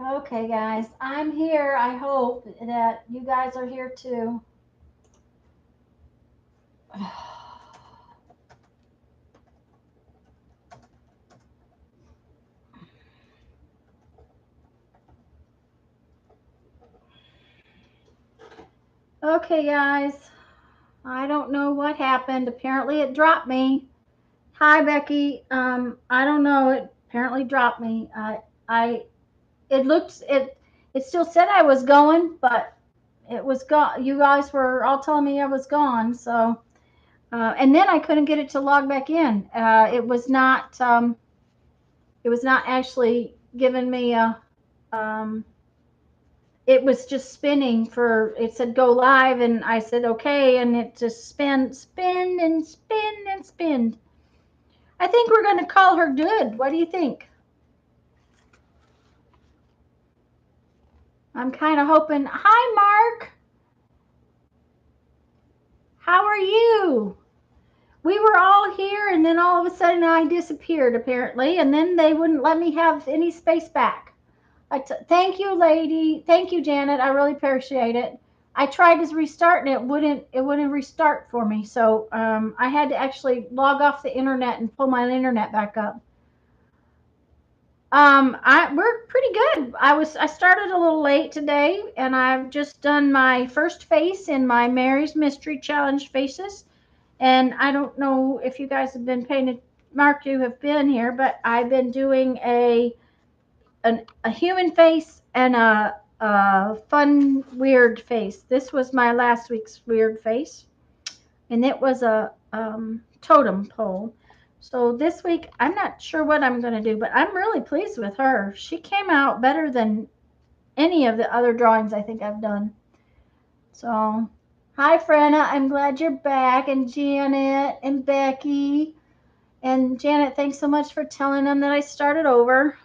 Okay, guys, I'm here. I hope that you guys are here too. Okay, guys, I don't know what happened. Apparently, it dropped me. Hi, Becky. I don't know. It apparently dropped me. I, it looked it still said I was going, but it was gone. You guys were all telling me I was gone. So, and then I couldn't get it to log back in. It was not actually giving me a. Um, it was just spinning for. It said go live, and I said okay, and it just spin and spin and spin. I think we're going to call her good. What do you think? I'm kind of hoping. Hi, Mark. How are you? We were all here, and then all of a sudden I disappeared, apparently, and then they wouldn't let me have any space back. Thank you, lady. Thank you, Janet. I really appreciate it. I tried to restart, and it wouldn't restart for me. So I had to actually log off the internet and pull my internet back up. We're pretty good. I started a little late today, and I've just done my first face in my Mary's Mystery Challenge faces. And I don't know if you guys have been paying it. Mark, you have been here, but I've been doing a human face and a fun weird face. This was my last week's weird face, and it was a totem pole. So this week, I'm not sure what I'm going to do, but I'm really pleased with her. She came out better than any of the other drawings I think I've done. So, hi, Frenna. I'm glad you're back. And Janet and Becky. And Janet, thanks so much for telling them that I started over.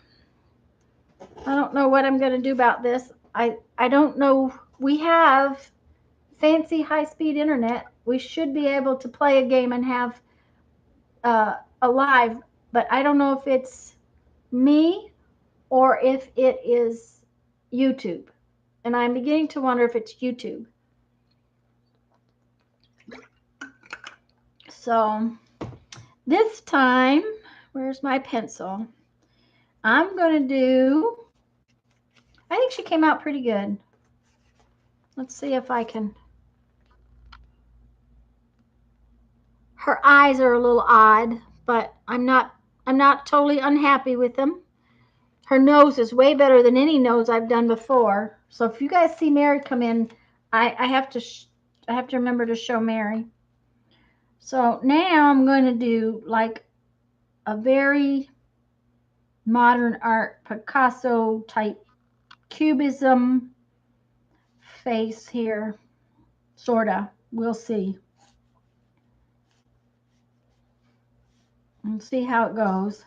I don't know what I'm going to do about this. I don't know. We have fancy high speed internet. We should be able to play a game and have a live, but I don't know if it's me or if it is YouTube. And I'm beginning to wonder if it's YouTube. So this time, where's my pencil? I'm going to do, I think she came out pretty good. Let's see if I can. Her eyes are a little odd, but I'm not totally unhappy with them. Her nose is way better than any nose I've done before. So if you guys see Mary come in, I have to I have to remember to show Mary. So now I'm going to do like a very modern art Picasso type cubism face here, sorta. We'll see. And see how it goes.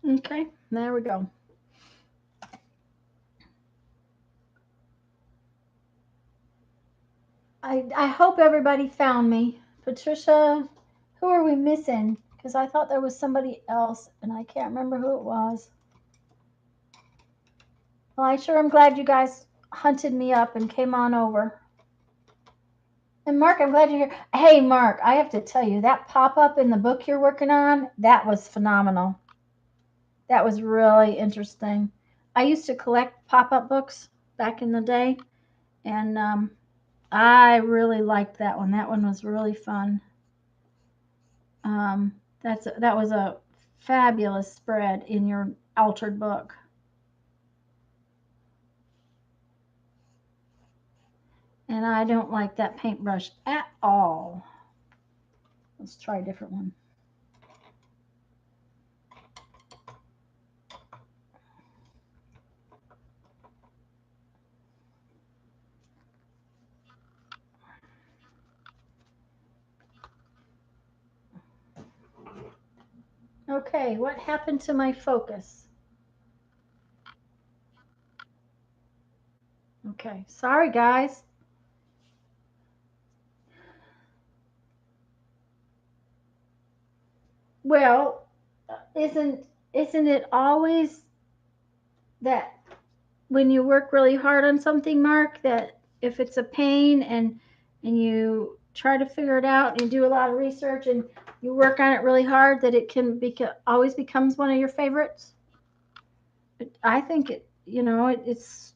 Okay, there we go. I hope everybody found me. Patricia, who are we missing? Because I thought there was somebody else and I can't remember who it was. Well, I sure am glad you guys hunted me up and came on over. And Mark, I'm glad you're here. Hey, Mark, I have to tell you, that pop up in the book you're working on, that was phenomenal. That was really interesting. I used to collect pop up books back in the day, and I really liked that one. That one was really fun. That was a fabulous spread in your altered book. And I don't like that paintbrush at all. Let's try a different one. Okay, what happened to my focus? Okay, sorry guys. Well, isn't it always that when you work really hard on something, Mark, that if it's a pain and you try to figure it out and you do a lot of research and you work on it really hard, that it can always becomes one of your favorites? I think it's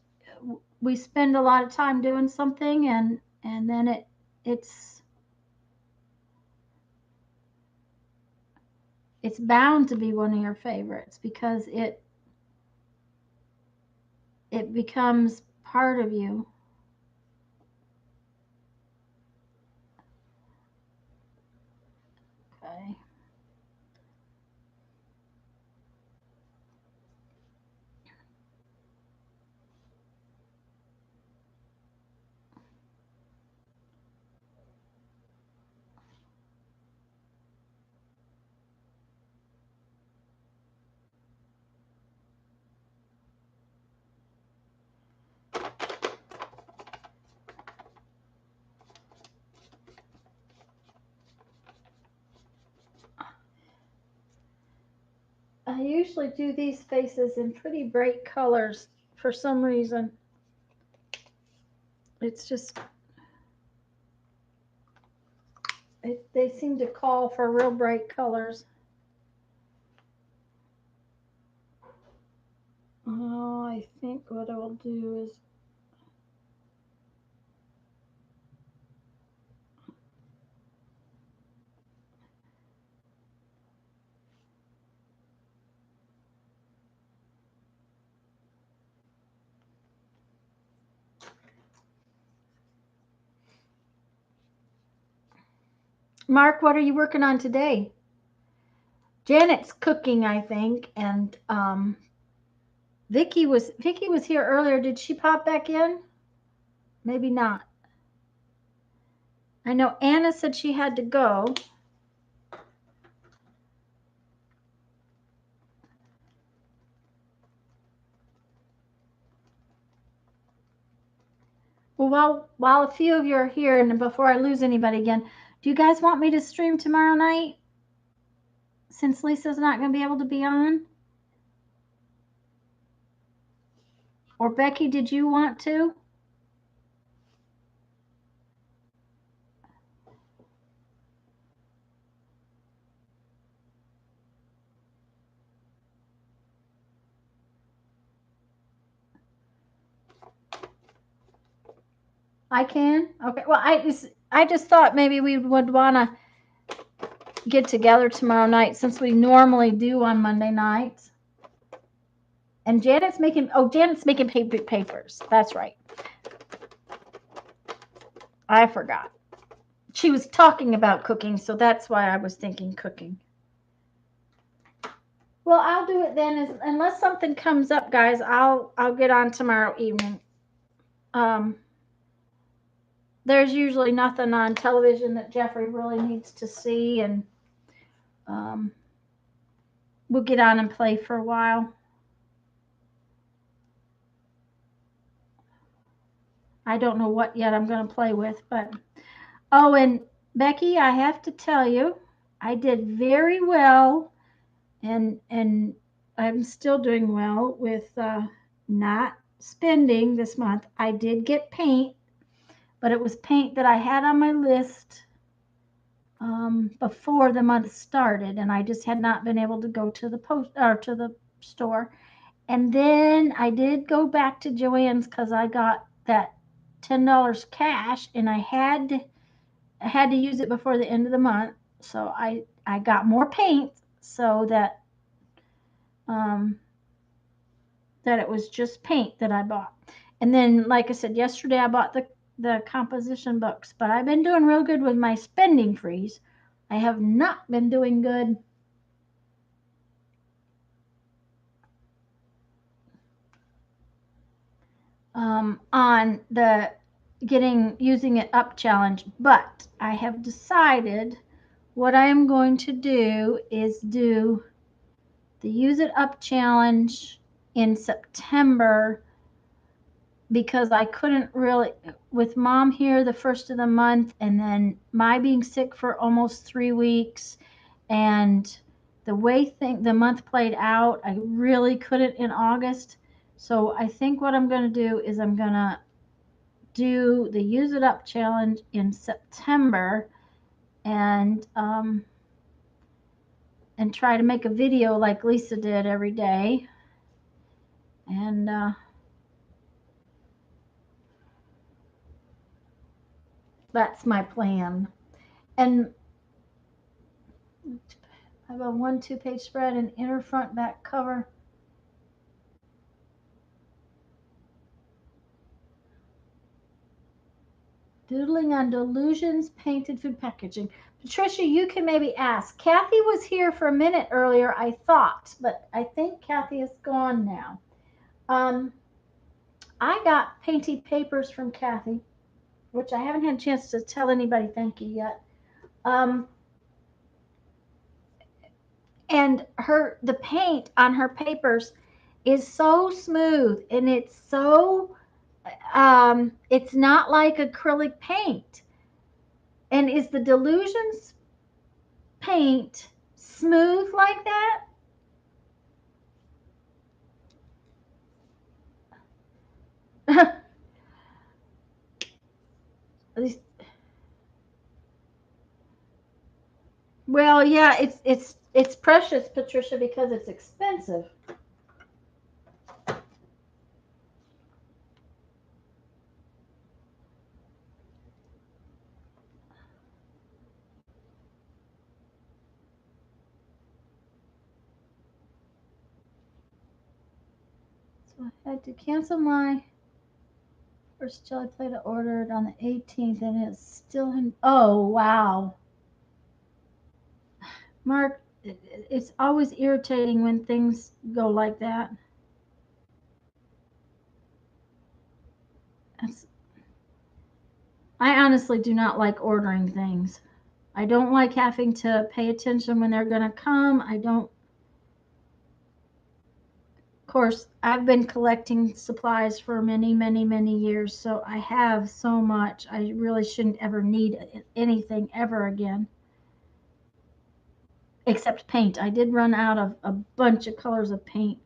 we spend a lot of time doing something and then it's bound to be one of your favorites because it becomes part of you. Okay. I usually do these faces in pretty bright colors for some reason. It's just they seem to call for real bright colors. Oh, I think what I'll do is Mark, what are you working on today? Janet's cooking, I think, and Vicky was here earlier. Did she pop back in? Maybe not. I know Anna said she had to go. Well, while a few of you are here, and before I lose anybody again, do you guys want me to stream tomorrow night? Since Lisa's not going to be able to be on? Or Becky, did you want to? I can. Okay. Well, I just thought maybe we would want to get together tomorrow night since we normally do on Monday nights. And Janet's making papers. That's right. I forgot. She was talking about cooking, so that's why I was thinking cooking. Well, I'll do it then. Unless something comes up, guys, I'll get on tomorrow evening. Um, there's usually nothing on television that Jeffrey really needs to see, and um, we'll get on and play for a while. I don't know what yet I'm going to play with, but oh, and Becky, I have to tell you, I did very well, and I'm still doing well with not spending this month. I did get paint, but it was paint that I had on my list before the month started, and I just had not been able to go to the post or to the store. And then I did go back to Joann's because I got that $10 cash, and I had to use it before the end of the month. So I got more paint so um, that it was just paint that I bought. And then, like I said yesterday, I bought the composition books, but I've been doing real good with my spending freeze. I have not been doing good on the using it up challenge, but I have decided what I am going to do is do the use it up challenge in September, because I couldn't really, with mom here the first of the month, and then my being sick for almost 3 weeks, and the way the month played out, I really couldn't in August. So I think what I'm going to do is I'm going to do the use it up challenge in September, and try to make a video like Lisa did every day, and that's my plan. And I have a 1-2 page spread and inner front back cover. Doodling on Delusions painted food packaging. Patricia, you can maybe ask. Kathy was here for a minute earlier, I thought, but I think Kathy is gone now. I got painted papers from Kathy, which I haven't had a chance to tell anybody thank you yet. And the paint on her papers is so smooth, and it's so it's not like acrylic paint. And is the Delusions paint smooth like that? Well, yeah, it's precious, Patricia, because it's expensive. So I had to cancel my first jelly plate I ordered on the 18th, and it's still in. Oh, wow. Mark, it's always irritating when things go like that. I honestly do not like ordering things. I don't like having to pay attention when they're going to come. I don't. Of course, I've been collecting supplies for many, many, many years, so I have so much. I really shouldn't ever need anything ever again, except paint. I did run out of a bunch of colors of paint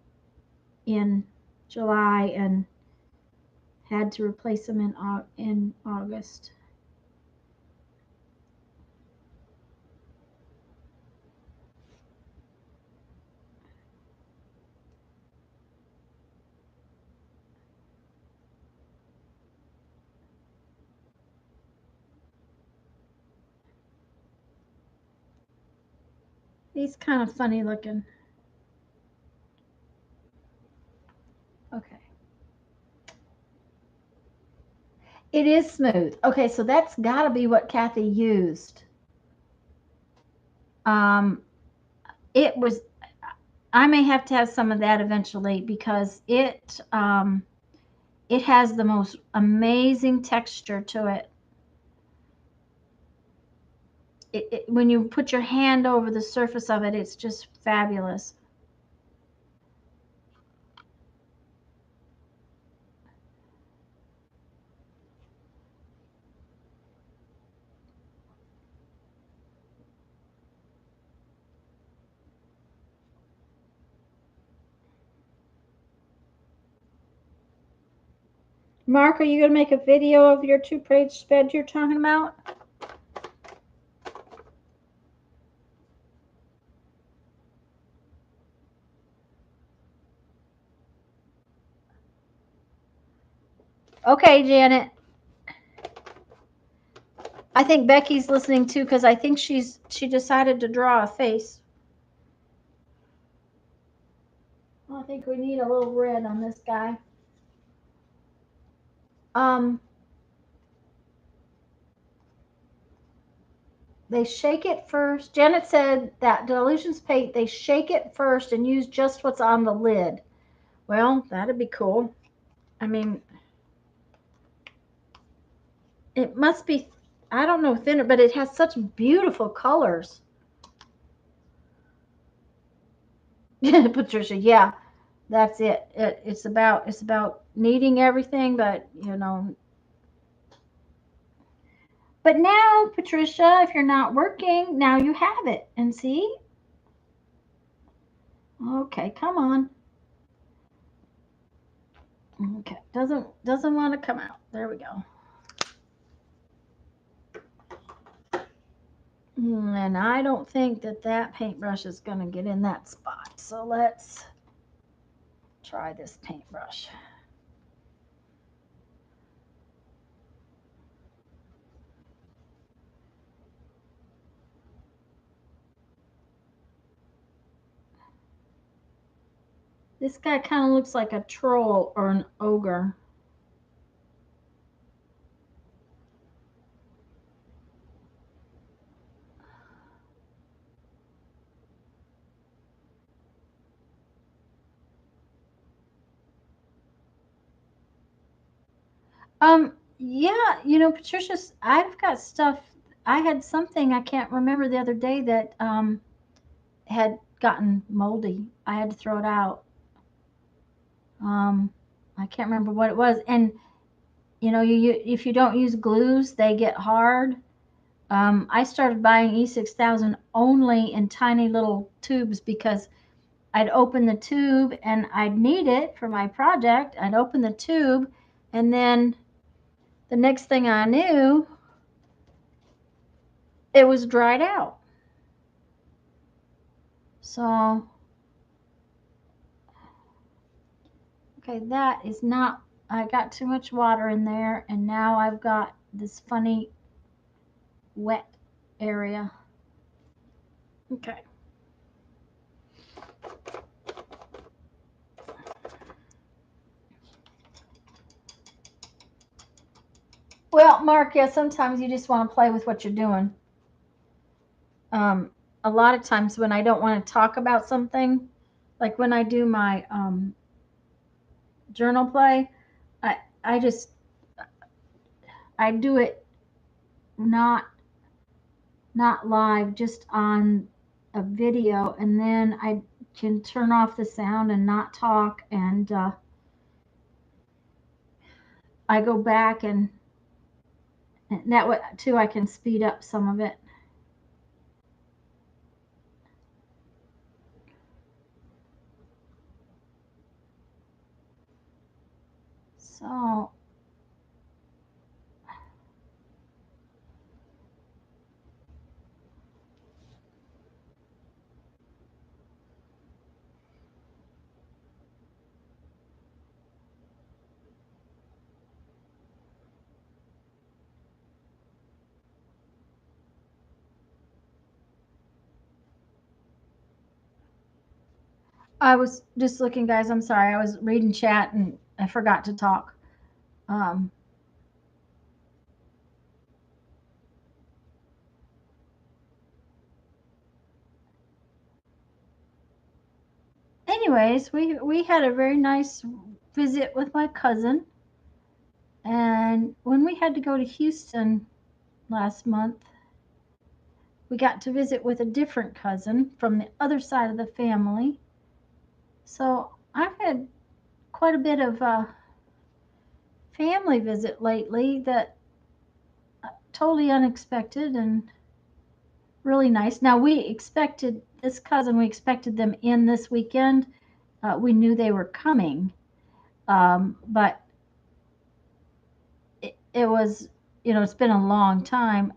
in July and had to replace them in August. He's kind of funny looking. Okay. It is smooth. Okay, so that's got to be what Kathy used. It was. I may have to have some of that eventually, because it has the most amazing texture to it. When you put your hand over the surface of it, it's just fabulous. Mark, are you going to make a video of your 2-page spread you're talking about? Okay, Janet. I think Becky's listening too, because I think she decided to draw a face. I think we need a little red on this guy. They shake it first. Janet said that Delusions paint, they shake it first and use just what's on the lid. Well, that'd be cool. I mean, it must be, I don't know, thinner, but it has such beautiful colors. Patricia, yeah, that's it. It's about needing everything, but But now, Patricia, if you're not working, now you have it. And see? Okay, come on. Okay, doesn't want to come out. There we go. And I don't think that paintbrush is going to get in that spot. So let's try this paintbrush. This guy kind of looks like a troll or an ogre. Yeah, Patricia's, I've got stuff. I had something I can't remember the other day that had gotten moldy. I had to throw it out. Um, I can't remember what it was. And you if you don't use glues, they get hard. I started buying E6000 only in tiny little tubes because I'd open the tube and I'd need it for my project. I'd open the tube, and then the next thing I knew, it was dried out. So, okay, that is not, I got too much water in there, and now I've got this funny wet area. Okay. Well, Mark, yeah, sometimes you just want to play with what you're doing. A lot of times when I don't want to talk about something, like when I do my journal play, I just I do it not live, just on a video, and then I can turn off the sound and not talk, and I go back and that way too I can speed up some of it. So I was just looking, guys. I'm sorry. I was reading chat and I forgot to talk. Um, anyways, we had a very nice visit with my cousin, and when we had to go to Houston last month, we got to visit with a different cousin from the other side of the family. So I've had quite a bit of a family visit lately that totally unexpected and really nice. Now we expected this cousin, we expected them in this weekend. We knew they were coming, but it was, it's been a long time.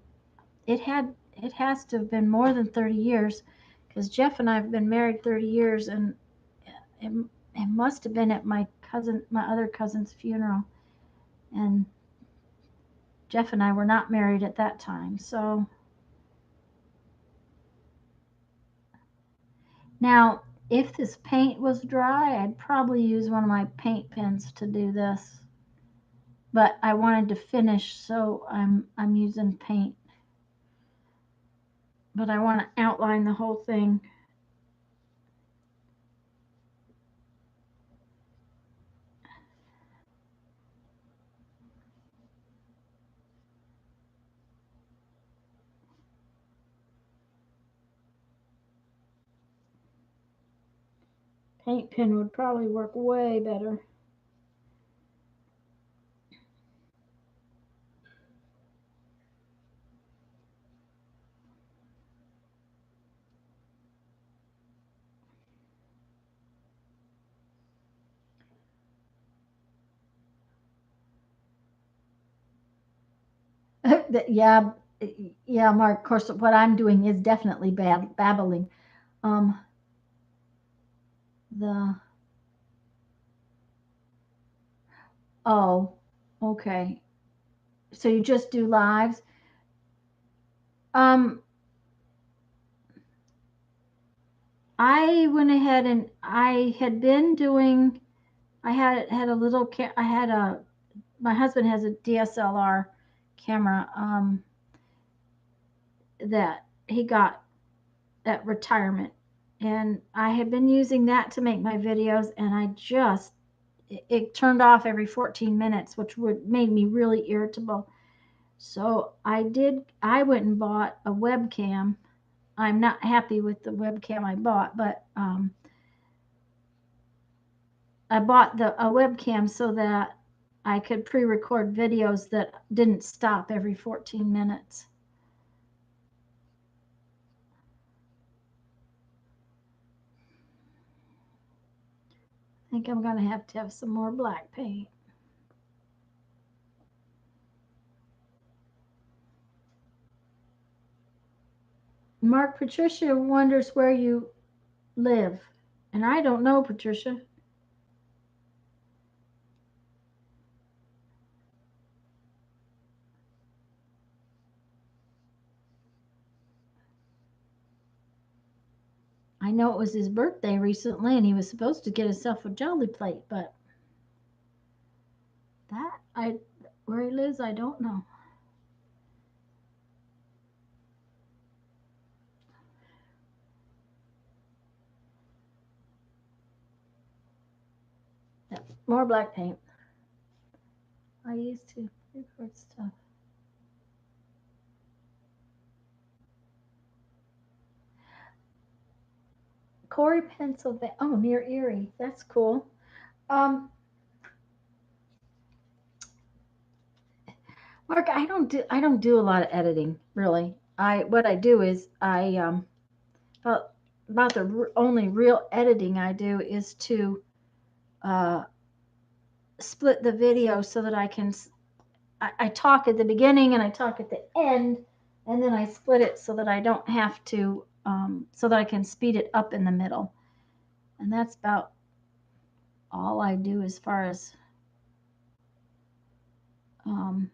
It has to have been more than 30 years, because Jeff and I have been married 30 years, and it, it must have been at my other cousin's funeral, and Jeff and I were not married at that time. So now, if this paint was dry, I'd probably use one of my paint pens to do this. But I wanted to finish, so I'm using paint. but I want to outline the whole thing. Paint pen would probably work way better. Yeah, yeah, Mark. Of course, what I'm doing is definitely babbling. Um, the oh, okay. So you just do lives. Um, I went ahead and I had been doing. I had a little. I had a. My husband has a DSLR camera. That he got at retirement, and I had been using that to make my videos, and I just it turned off every 14 minutes, which would made me really irritable. So I went and bought a webcam. I'm not happy with the webcam I bought, but I bought a webcam so that I could pre-record videos that didn't stop every 14 minutes. I think I'm going to have some more black paint. Mark, Patricia wonders where you live. And I don't know, Patricia. I know it was his birthday recently and he was supposed to get himself a Jolly Plate, but that I where he lives, I don't know. Yeah, more black paint. I used to record stuff. Corey, Pennsylvania. Oh, near Erie. That's cool. Um, Mark, I don't do a lot of editing, really. I what I do is about the only real editing I do is to uh, split the video so that I talk at the beginning and I talk at the end, and then I split it so that I don't have to so that I can speed it up in the middle, and that's about all I do as far as um,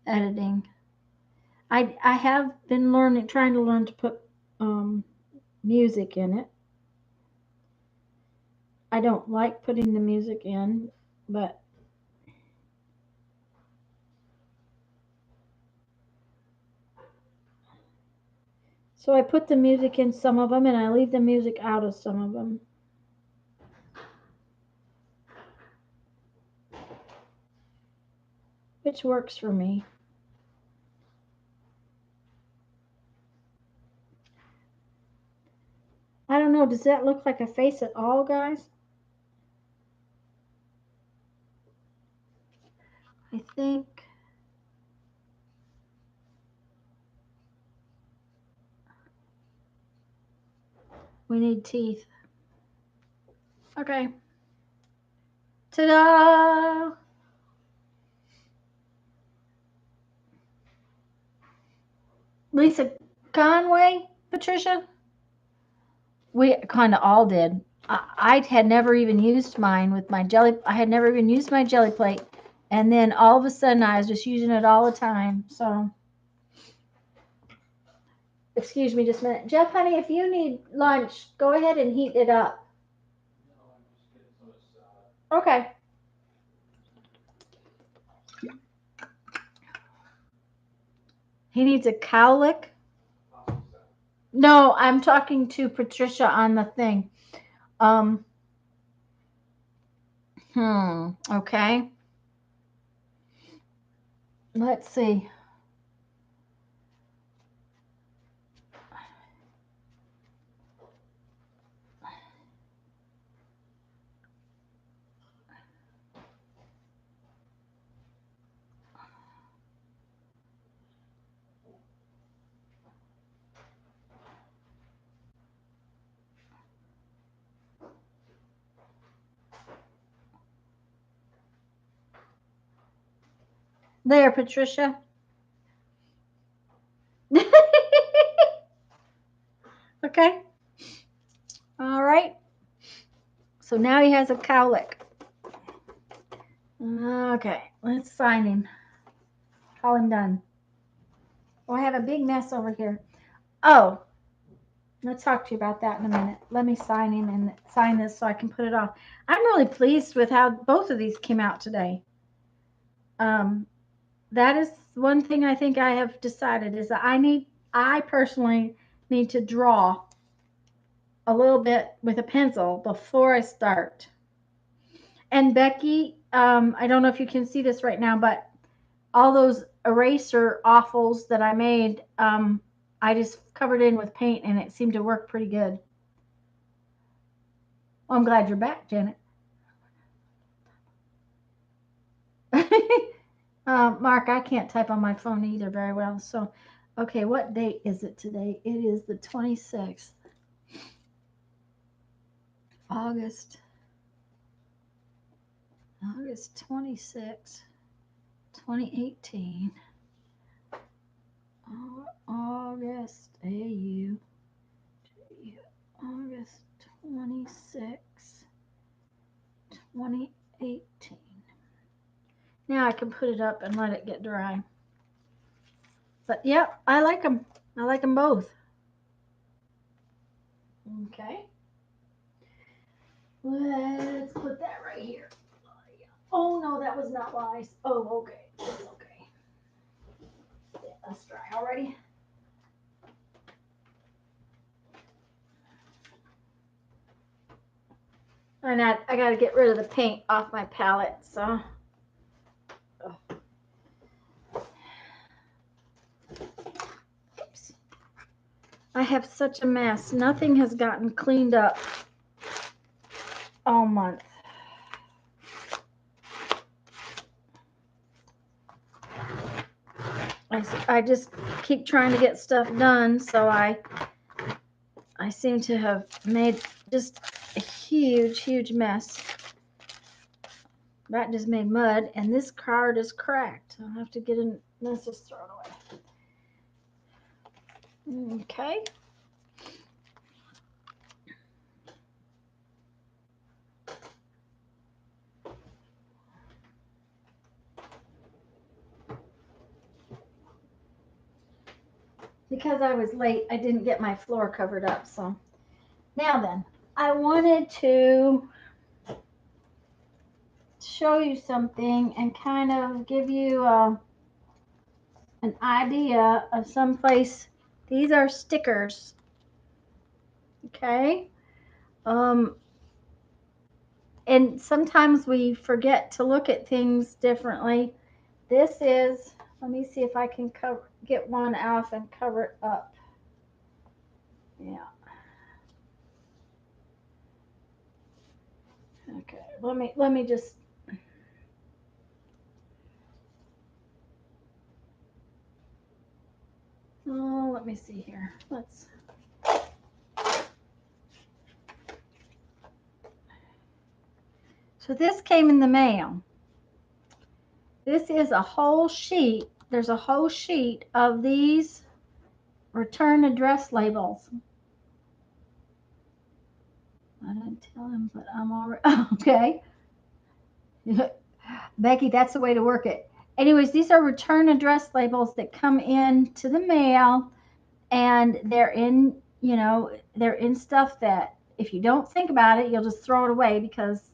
editing. I have been trying to learn to put um, music in it. I don't like putting the music in, but so I put the music in some of them and I leave the music out of some of them. Which works for me. I don't know, does that look like a face at all, guys? I think we need teeth. Okay. Ta-da! Lisa Conway, Patricia? We kind of all did. I had never even used mine with my jelly. I had never even used my jelly plate. And then all of a sudden I was just using it all the time. So, excuse me just a minute. Jeff, honey, if you need lunch, go ahead and heat it up. Okay. He needs a cowlick. No, I'm talking to Patricia on the thing. Um, okay. Let's see. There, Patricia. Okay. All right. So now he has a cowlick. Okay. Let's sign him. Call him done. Oh, I have a big mess over here. Oh, let's talk to you about that in a minute. Let me sign him and sign this so I can put it off. I'm really pleased with how both of these came out today. That is one thing I think I have decided is that I personally need to draw a little bit with a pencil before I start. And Becky, I don't know if you can see this right now, but all those eraser offals that I made, I just covered in with paint and it seemed to work pretty good. Well, I'm glad you're back, Janet. Mark, I can't type on my phone either very well. So, okay, what date is it today? It is the 26th. August 26th, 2018. August AU. August 26th, 2018. Now I can put it up and let it get dry. But yeah, I like them. I like them both. Okay. Let's put that right here. Oh no, that was not wise. Oh, okay. It's okay. Yeah, that's dry already. And I got to get rid of the paint off my palette. So. Oops. I have such a mess. Nothing has gotten cleaned up all month. I just keep trying to get stuff done, so I seem to have made just a huge mess. That just made mud, and this card is cracked. I'll have to get in. Let's just throw it away. Okay. Because I was late, I didn't get my floor covered up. So now then, I wanted to show you something and kind of give you an idea of some place. These are stickers. Okay. And sometimes we forget to look at things differently. This is, let me see if I can get one off and cover it up. Yeah. Okay. Let me just. Oh, let me see here. Let's. So this came in the mail. This is a whole sheet. There's a whole sheet of these return address labels. I didn't tell him, but I'm already okay. Becky, that's the way to work it. Anyways, these are return address labels that come in to the mail, and they're in, they're in stuff that if you don't think about it, you'll just throw it away because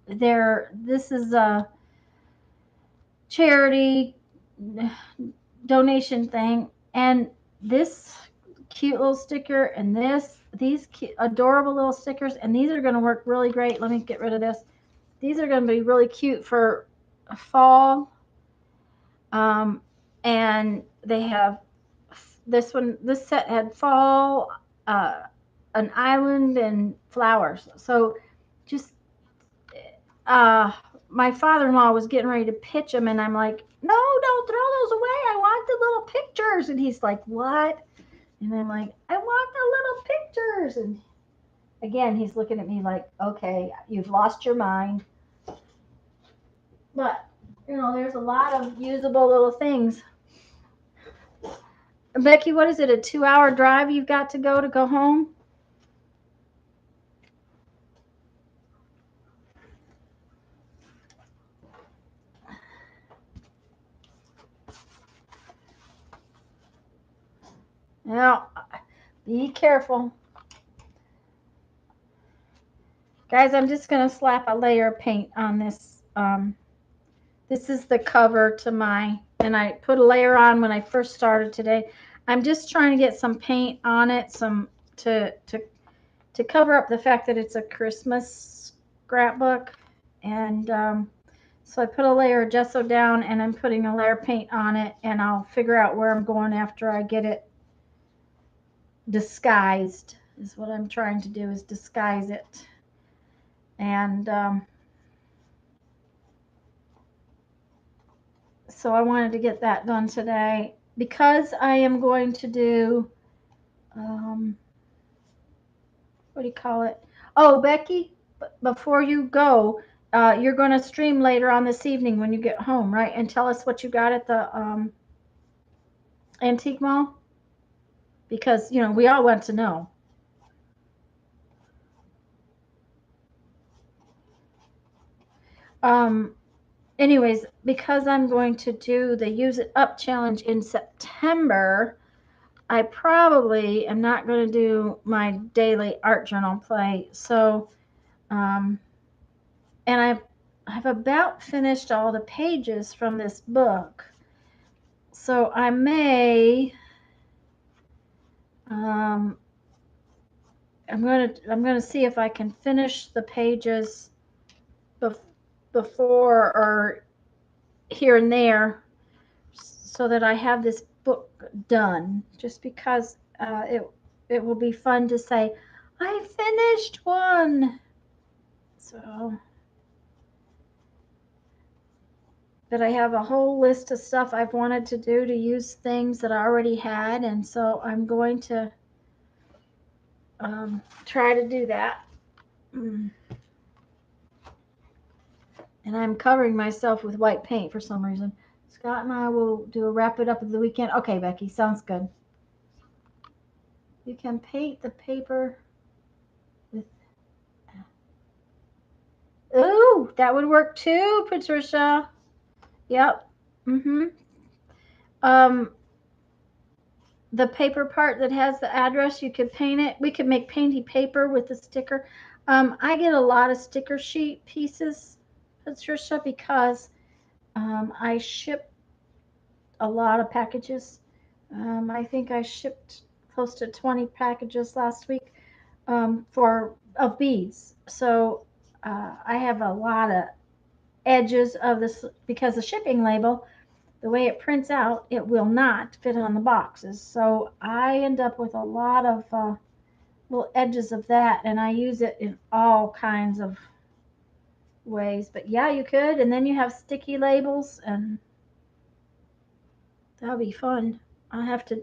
this is a charity donation thing, and this cute little sticker and these cute, adorable little stickers, and these are going to work really great. Let me get rid of this. These are going to be really cute for fall. And they have this set had fall, uh, an island, and flowers. So just uh, my father-in-law was getting ready to pitch them, and I'm like, no, don't throw those away. I want the little pictures. And he's like, what? And I'm like, I want the little pictures. And again, he's looking at me like, okay, you've lost your mind. But there's a lot of usable little things. Becky, what is it? A 2-hour drive you've got to go home? Yeah, be careful. Guys, I'm just going to slap a layer of paint on this. This is the cover to and I put a layer on when I first started today. I'm just trying to get some paint on it, to cover up the fact that it's a Christmas scrapbook. And so I put a layer of gesso down, and I'm putting a layer of paint on it, and I'll figure out where I'm going after I get it disguised, is what I'm trying to do, is disguise it. And so I wanted to get that done today because I am going to do, what do you call it? Oh, Becky, before you go, you're going to stream later on this evening when you get home, right? And tell us what you got at the antique mall, because we all want to know. Anyways, because I'm going to do the Use It Up challenge in September, I probably am not going to do my daily art journal play. So, and I've about finished all the pages from this book. So I may, I'm gonna see if I can finish the pages before or here and there, so that I have this book done. Just because it will be fun to say, I finished one. So, but I have a whole list of stuff I've wanted to do to use things that I already had, and so I'm going to try to do that. And I'm covering myself with white paint for some reason. Scott and I will do a wrap it up of the weekend. Okay, Becky, sounds good. You can paint the paper with. Ooh, that would work too, Patricia. Yep. Mm-hmm. Um, the paper part that has the address, you could paint it. We could make painty paper with the sticker. I get a lot of sticker sheet pieces, Patricia, because I ship a lot of packages. I think I shipped close to 20 packages last week, of beads. So I have a lot of edges of this, because the shipping label, the way it prints out, it will not fit on the boxes. So I end up with a lot of little edges of that, and I use it in all kinds of ways. But yeah, you could, and then you have sticky labels, and that'll be fun. I have to,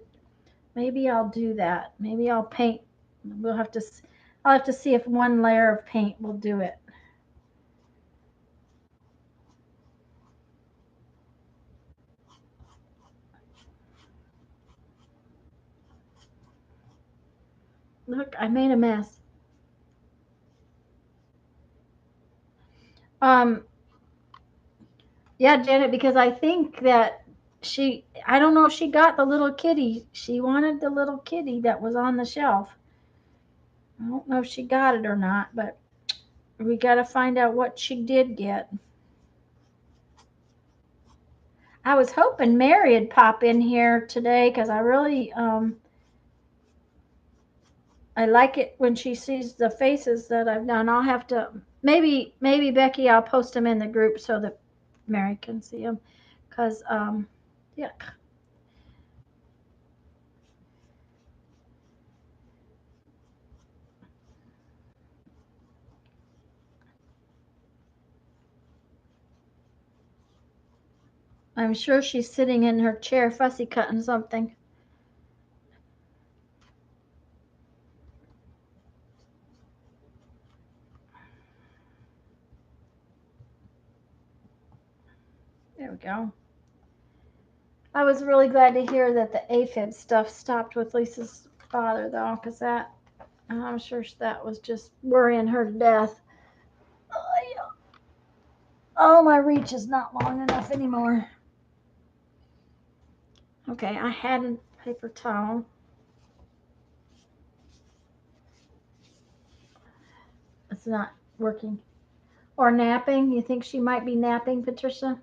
maybe I'll do that. Maybe I'll paint. We'll have to. I'll have to see if one layer of paint will do it. Look, I made a mess. Um, yeah, Janet, because I think that I don't know if she got the little kitty. She wanted the little kitty that was on the shelf. I don't know if she got it or not, but we got to find out what she did get. I was hoping Mary would pop in here today because I really I like it when she sees the faces that I've done. I'll have to maybe Becky, I'll post them in the group so that Mary can see them. Cause yeah. I'm sure she's sitting in her chair fussy cutting something. There we go. I was really glad to hear that the AFib stuff stopped with Lisa's father, though, because I'm sure that was just worrying her to death. Oh, my reach is not long enough anymore. Okay, I had a paper towel. It's not working. Or napping. You think she might be napping, Patricia?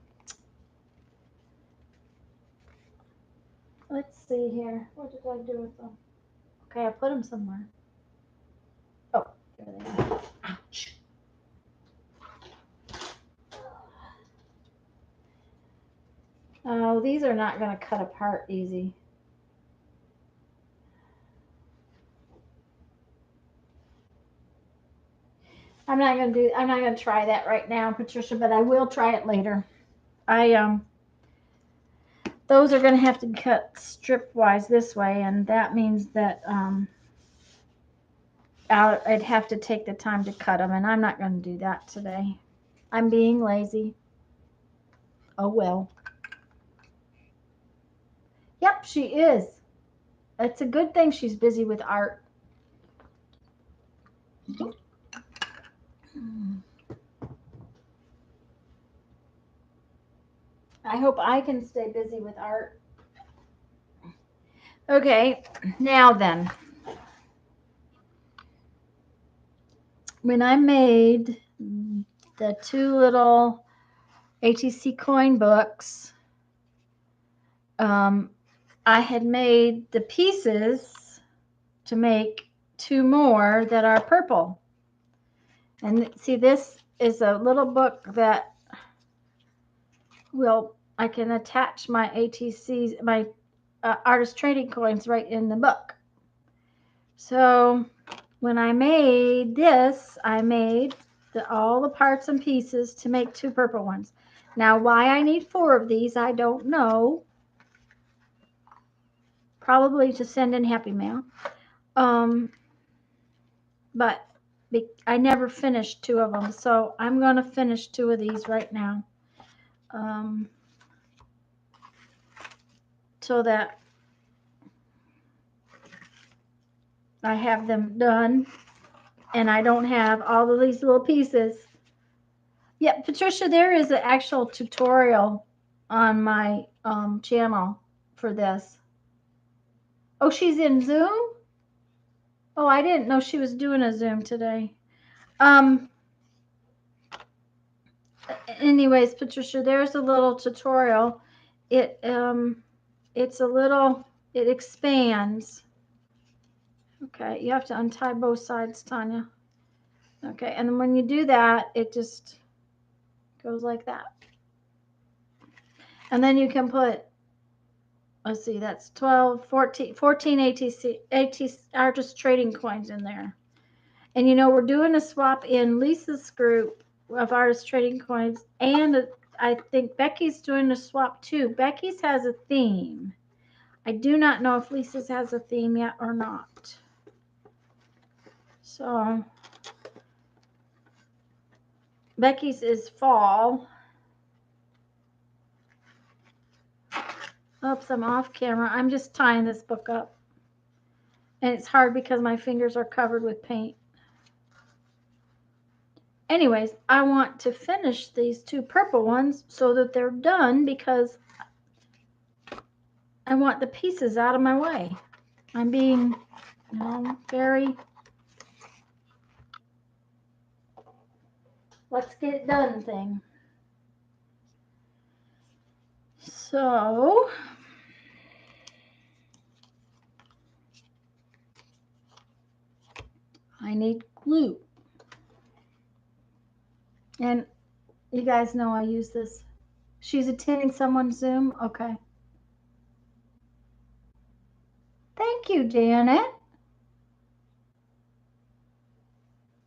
Let's see here. What did I do with them? Okay, I put them somewhere. Oh, there they are. Ouch. Oh, these are not going to cut apart easy. I'm not going to try that right now, Patricia, but I will try it later. Those are going to have to be cut strip-wise this way, and that means that I'd have to take the time to cut them, and I'm not going to do that today. I'm being lazy. Oh, well. Yep, she is. It's a good thing she's busy with art. I hope I can stay busy with art. Okay, now then. When I made the two little ATC coin books, I had made the pieces to make two more that are purple. And see, this is a little book that I can attach my ATCs, my artist trading coins right in the book. So when I made this, I made all the parts and pieces to make two purple ones. Now, why I need 4 of these, I don't know. Probably to send in Happy Mail. But I never finished 2 of them, so I'm going to finish 2 of these right now. So that I have them done and I don't have all of these little pieces. Yeah, Patricia, there is an actual tutorial on my channel for this. Oh, she's in Zoom? Oh, I didn't know she was doing a Zoom today. Anyways, Patricia, there's a little tutorial. It's a little, it expands. Okay, you have to untie both sides, Tanya. Okay, and then when you do that, it just goes like that. And then you can put, let's see, that's 12, 14 ATC artist trading coins in there. And you know, we're doing a swap in Lisa's group of artist trading coins, and I think Becky's doing a swap too. Becky's has a theme. I do not know if Lisa's has a theme yet or not. So Becky's is fall. Oops, I'm off camera. I'm just tying this book up. And it's hard because my fingers are covered with paint. Anyways, I want to finish these 2 purple ones so that they're done because I want the pieces out of my way. I'm being, very, let's get it done thing. So I need glue. And you guys know I use this. She's attending someone's Zoom. Okay. Thank you, Janet.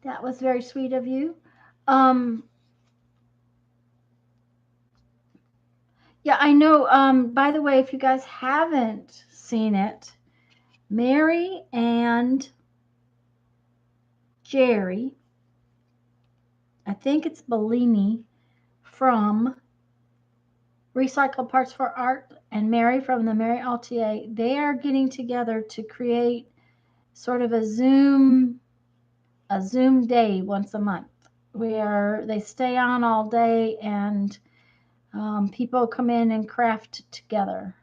That was very sweet of you. Yeah, I know. By the way, if you guys haven't seen it, Mary and Jerry, I think it's Bellini from Recycled Parts for Art, and Mary from the Mary Altier, they are getting together to create sort of a Zoom day once a month where they stay on all day and people come in and craft together.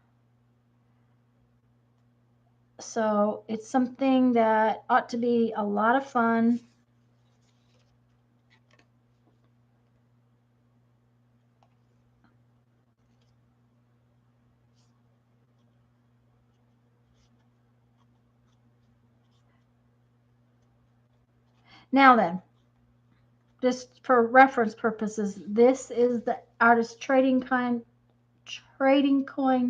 So it's something that ought to be a lot of fun. Now then, just for reference purposes, this is the artist trading coin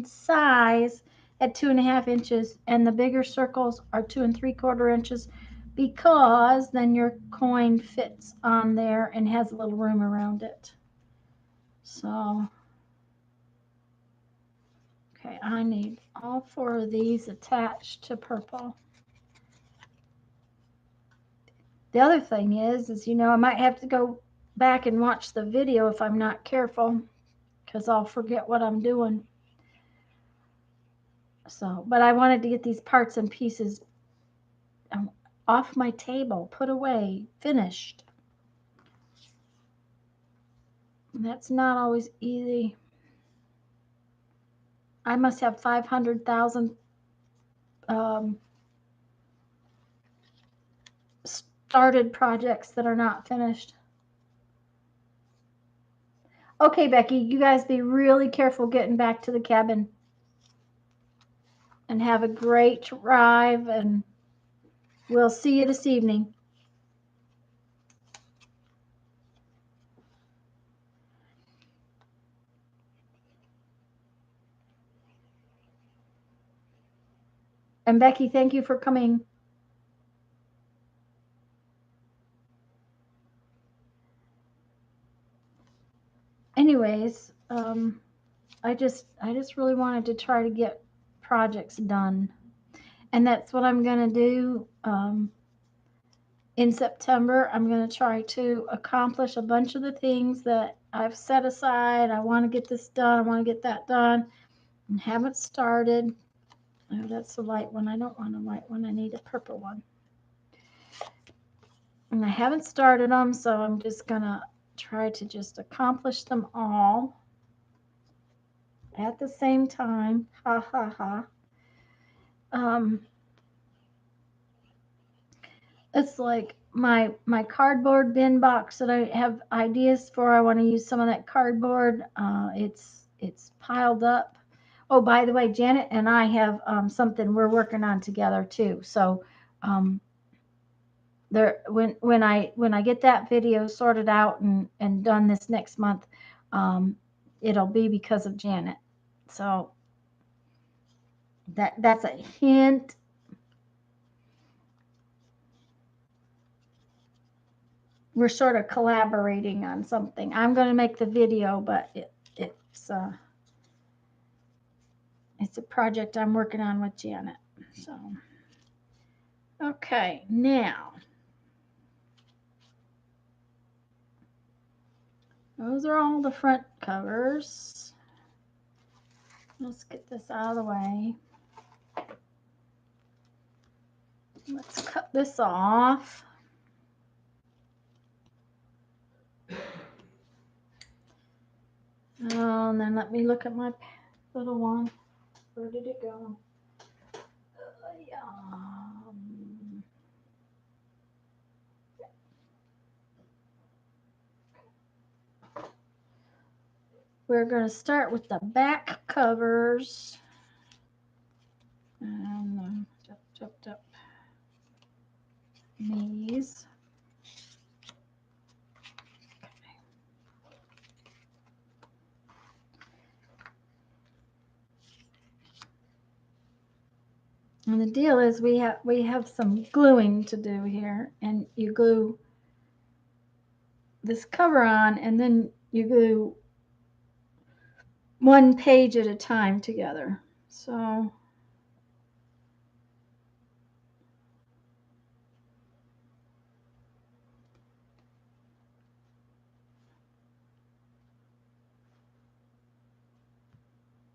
size at 2.5 inches, and the bigger circles are 2 3/4 inches, because then your coin fits on there and has a little room around it. So, okay, I need all 4 of these attached to purple. The other thing is, I might have to go back and watch the video if I'm not careful, because I'll forget what I'm doing. So, but I wanted to get these parts and pieces off my table, put away, finished. And that's not always easy. I must have 500,000 started projects that are not finished. Okay, Becky, you guys be really careful getting back to the cabin. And have a great drive, and we'll see you this evening. And Becky, thank you for coming. Anyways, I just really wanted to try to get projects done, and that's what I'm going to do. In September, I'm going to try to accomplish a bunch of the things that I've set aside. I want to get this done. I want to get that done, and haven't started. Oh, that's the light one. I don't want a white one. I need a purple one. And I haven't started them, so I'm just going to try to just accomplish them all at the same time. Ha ha ha. It's like my cardboard bin box that I have ideas for. I want to use some of that cardboard. It's piled up. Oh, by the way, Janet and I have something we're working on together too. So there, when I get that video sorted out and done this next month, it'll be because of Janet. So that's a hint. We're sort of collaborating on something. I'm going to make the video, but it's a project I'm working on with Janet. So, okay, now those are all the front covers. Let's get this out of the way. Let's cut this off. Oh, and then let me look at my little one. Where did it go? We're going to start with the back covers. And up these. And the deal is we have some gluing to do here, and you glue this cover on, and then you glue one page at a time together. So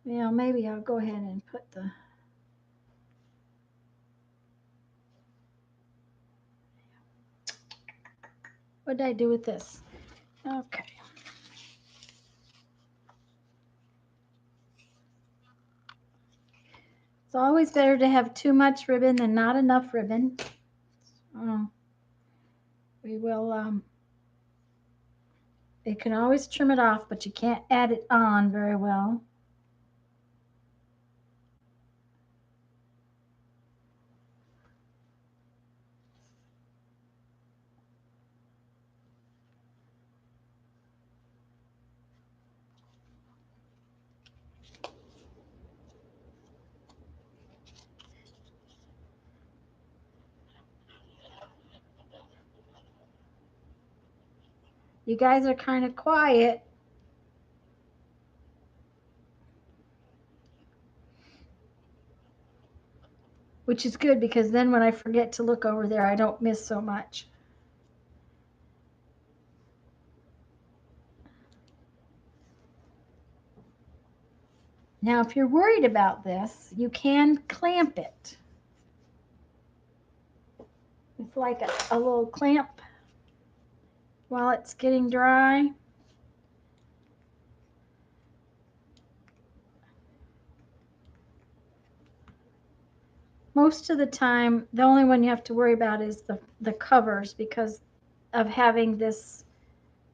yeah, maybe I'll go ahead and put the what did I do with this? Okay. It's always better to have too much ribbon than not enough ribbon. We will, you can always trim it off, but you can't add it on very well. You guys are kind of quiet. Which is good because then when I forget to look over there, I don't miss so much. Now, if you're worried about this, you can clamp it. It's like a little clamp while it's getting dry. Most of the time, the only one you have to worry about is the covers because of having this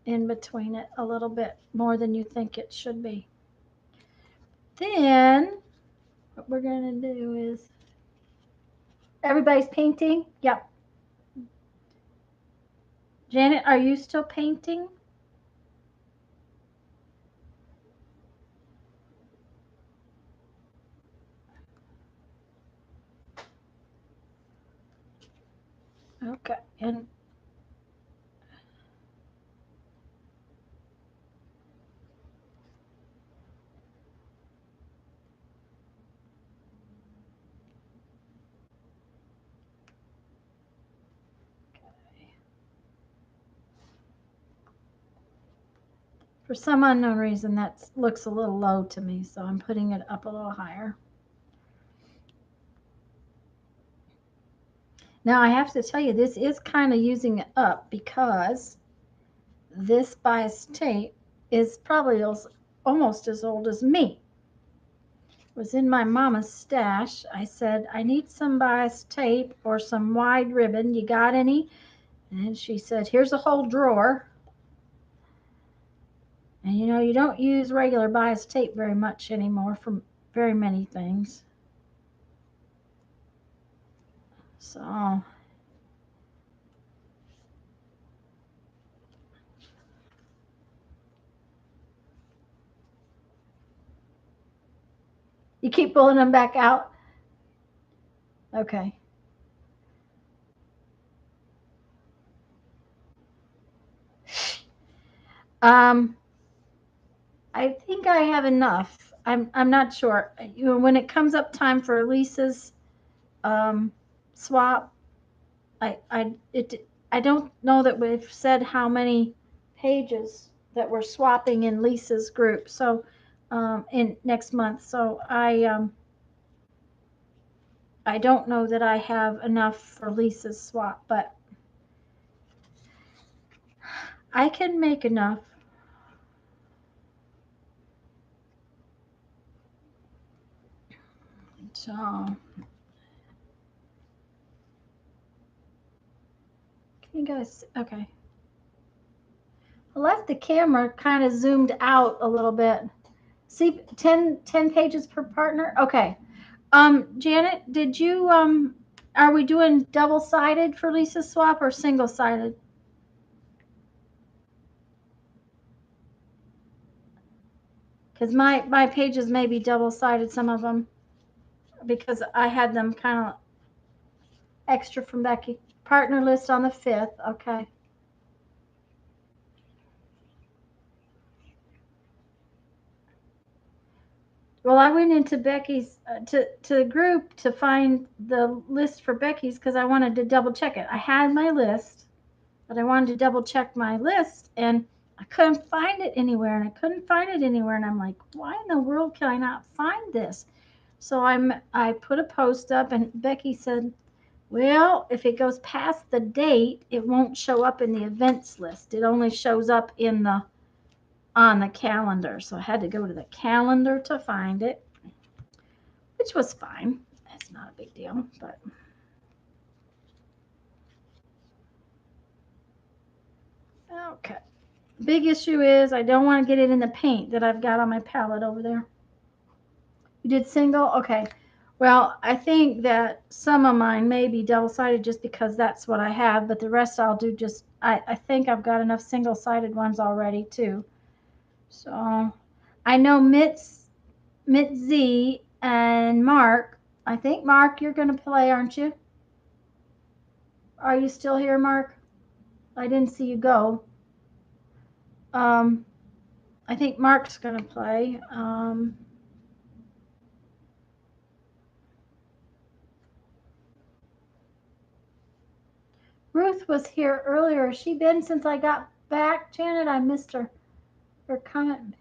in between it a little bit more than you think it should be. Then what we're going to do is, everybody's painting? Yep. Janet, are you still painting? Okay. And for some unknown reason, that looks a little low to me, so I'm putting it up a little higher. Now, I have to tell you, this is kind of using it up because this bias tape is probably almost as old as me. It was in my mama's stash. I said, I need some bias tape or some wide ribbon. You got any? And she said, here's a whole drawer. And you know, you don't use regular bias tape very much anymore for very many things. So you keep pulling them back out? Okay. I think I have enough. I'm not sure. You know, when it comes up time for Lisa's swap, I don't know that we've said how many pages that we're swapping in Lisa's group. So in next month. So I don't know that I have enough for Lisa's swap, but I can make enough. So can you guys, okay. I left the camera kind of zoomed out a little bit See, 10 pages per partner. Okay. Janet, did you are we doing double-sided for Lisa swap or single-sided? Because my pages may be double-sided, some of them, because I had them kind of extra from Becky. Partner list on the 5th. Okay. Well, I went into Becky's to the group to find the list for Becky's because I wanted to double check it. I had my list, but I wanted to double check my list, and I couldn't find it anywhere, and I couldn't find it anywhere, and I'm like, why in the world can I not find this? So I put a post up, and Becky said, well, if it goes past the date, it won't show up in the events list. It only shows up in the on the calendar. So I had to go to the calendar to find it, which was fine. It's not a big deal, but okay. Big issue is I don't want to get it in the paint that I've got on my palette over there. You did single? Okay. Well, I think that some of mine may be double-sided just because that's what I have, but the rest I'll do just, I think I've got enough single-sided ones already too. So I know Mitzi and Mark. I think, Mark, you're going to play, aren't you? Are you still here, Mark? I didn't see you go. I think Mark's going to play. Ruth was here earlier. Has she been since I got back, Janet? I missed her comment.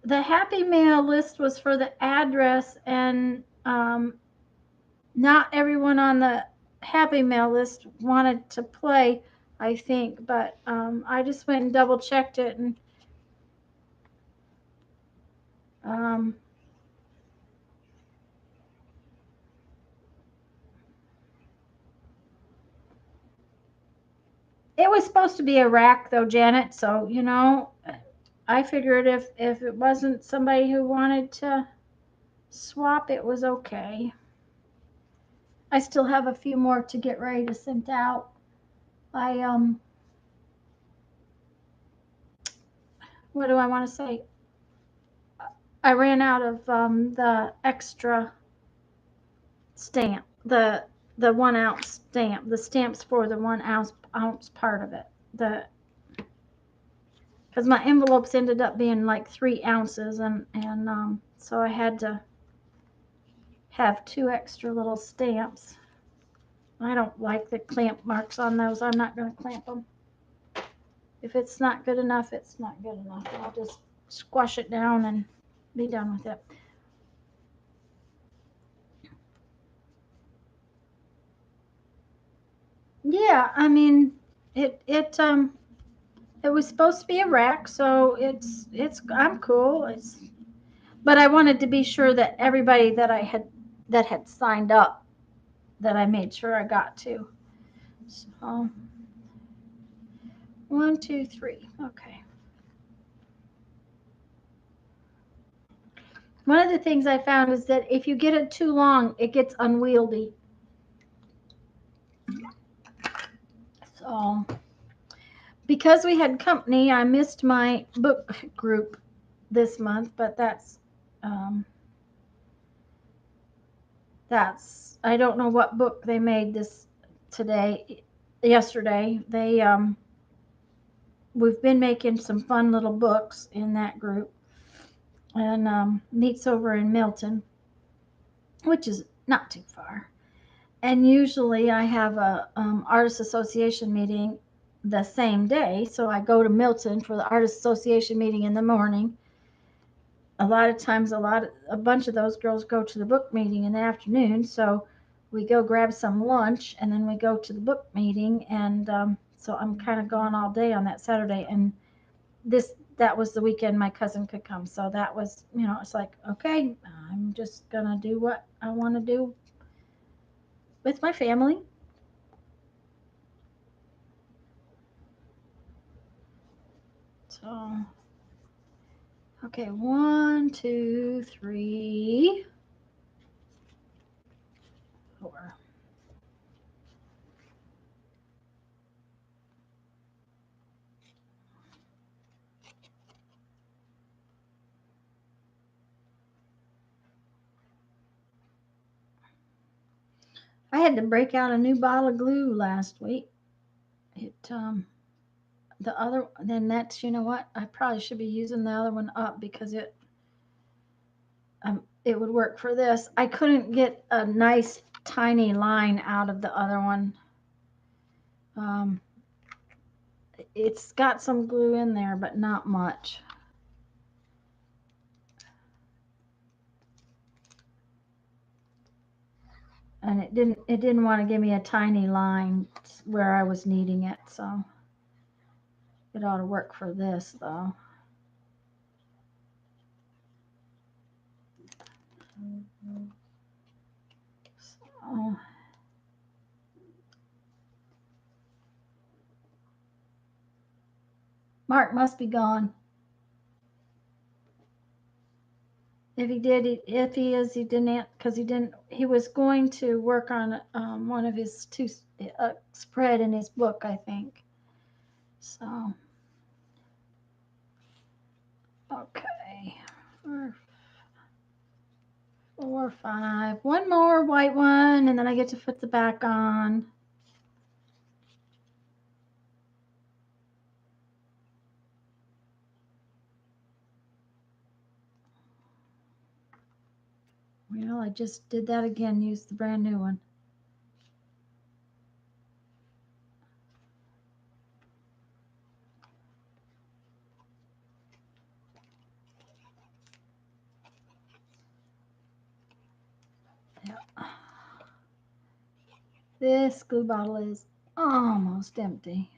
The Happy Mail list was for the address, and not everyone on the Happy Mail list wanted to play, I think, but I just went and double checked it, and it was supposed to be a rack though, Janet. So I figured if it wasn't somebody who wanted to swap, it was okay. I still have a few more to get ready to send out. What do I want to say? I ran out of the extra stamp, the 1 ounce stamp, the stamps for the 1 ounce part of it. Because my envelopes ended up being like 3 ounces, and so I had to have 2 extra little stamps. I don't like the clamp marks on those. I'm not going to clamp them. If it's not good enough, it's not good enough. I'll just squash it down and be done with it. Yeah, I mean, it was supposed to be a rack, so I'm cool. But I wanted to be sure that everybody that had signed up, that I made sure I got to. So 1, 2, 3. Okay. One of the things I found is that if you get it too long, it gets unwieldy. So because we had company, I missed my book group this month, but that's I don't know what book they made yesterday. We've been making some fun little books in that group, and meets over in Milton, which is not too far. And usually I have a artist association meeting the same day, so I go to Milton for the artist association meeting in the morning. A lot of times, a bunch of those girls go to the book meeting in the afternoon, so we go grab some lunch, and then we go to the book meeting, and so I'm kind of gone all day on that Saturday. And that was the weekend my cousin could come, so that was, it's like, okay, I'm just gonna do what I want to do with my family. So, okay, 1, 2, 3, 4. I had to break out a new bottle of glue last week. It the other then that's you know what? I probably should be using the other one up because it would work for this. I couldn't get a nice tiny line out of the other one. Um, it's got some glue in there, but not much. And it didn't want to give me a tiny line where I was needing it, so it ought to work for this though. So, Mark must be gone. If he did, if he is, he didn't, because he didn't. He was going to work on one of his two spread in his book, I think. So, okay, 4, 5. One more white one, and then I get to put the back on. Well, I just did that again. Used the brand new one. Yeah. This glue bottle is almost empty.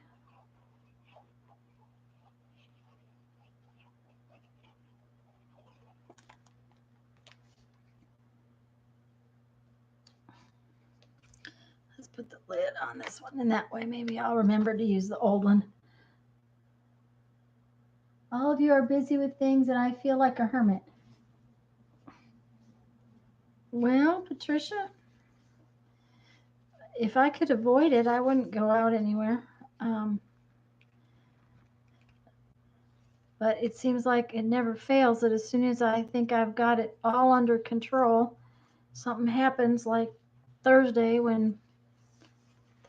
Let's put the lid on this one, and that way maybe I'll remember to use the old one. All of you are busy with things, and I feel like a hermit. Well, Patricia, if I could avoid it, I wouldn't go out anywhere. But it seems like it never fails that as soon as I think I've got it all under control, something happens like Thursday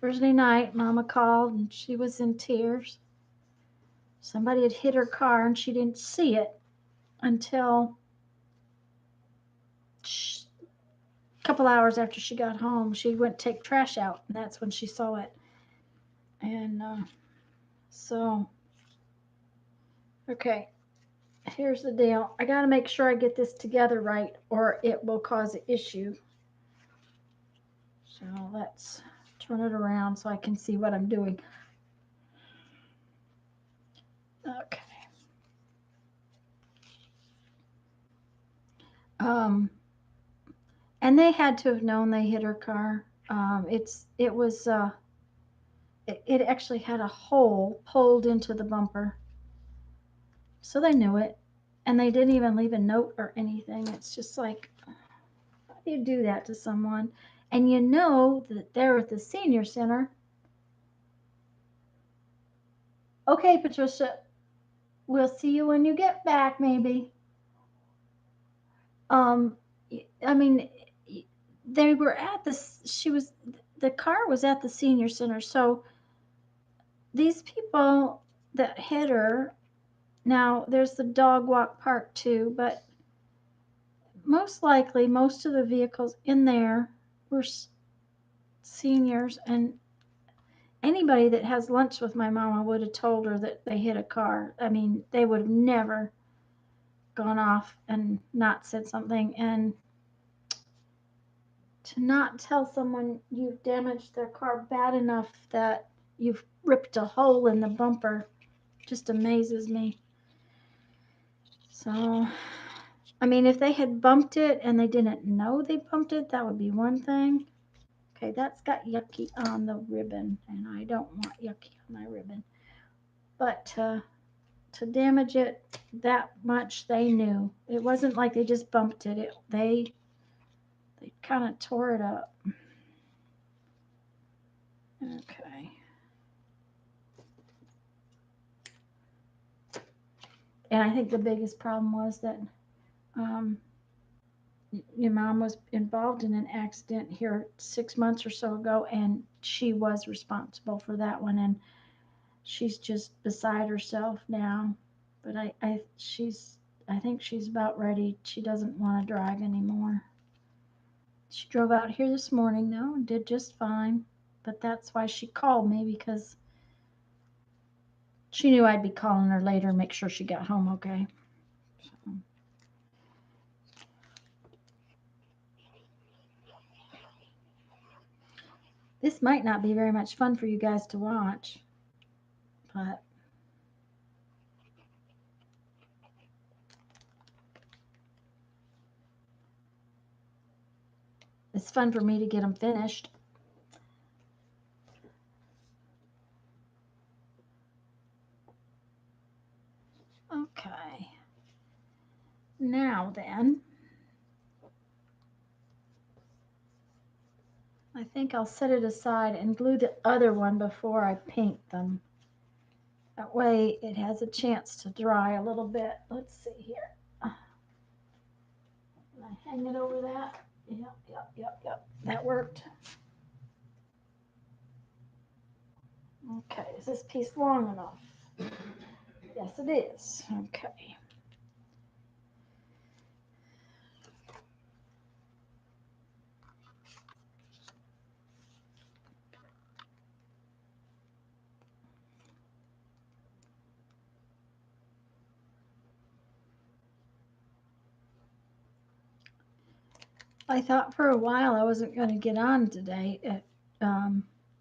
Thursday night, Mama called and she was in tears. Somebody had hit her car and she didn't see it until a couple hours after she got home. She went to take trash out, and that's when she saw it. And so, okay, here's the deal. I got to make sure I get this together right, or it will cause an issue. So let's turn it around so I can see what I'm doing. Okay. And they had to have known they hit her car. It actually had a hole pulled into the bumper, so they knew it, and they didn't even leave a note or anything. It's just like, how do you do that to someone? And you know that they're at the senior center. Okay, Patricia, we'll see you when you get back, maybe. Um, I mean, they were at the car was at the senior center. So these people that hit her, now there's the dog walk park too, but most likely most of the vehicles in there were seniors, and anybody that has lunch with my mama would have told her that they hit a car. I mean, they would have never gone off and not said something. And to not tell someone you've damaged their car bad enough that you've ripped a hole in the bumper just amazes me. So, I mean, if they had bumped it and they didn't know they bumped it, that would be one thing. Okay, that's got yucky on the ribbon, and I don't want yucky on my ribbon. But to to damage it that much, they knew. It wasn't like they just bumped it. They kind of tore it up. Okay. And I think the biggest problem was that um, your mom was involved in an accident here 6 months or so ago, and she was responsible for that one, and she's just beside herself now. But I think she's about ready. She doesn't want to drive anymore. She drove out here this morning though and did just fine. But that's why she called me, because she knew I'd be calling her later and make sure she got home okay. So. This might not be very much fun for you guys to watch, but it's fun for me to get them finished. Okay. Now then, I think I'll set it aside and glue the other one before I paint them. That way it has a chance to dry a little bit. Let's see here. Can I hang it over that? Yep. That worked. Okay, is this piece long enough? Yes, it is. Okay. I thought for a while I wasn't going to get on today.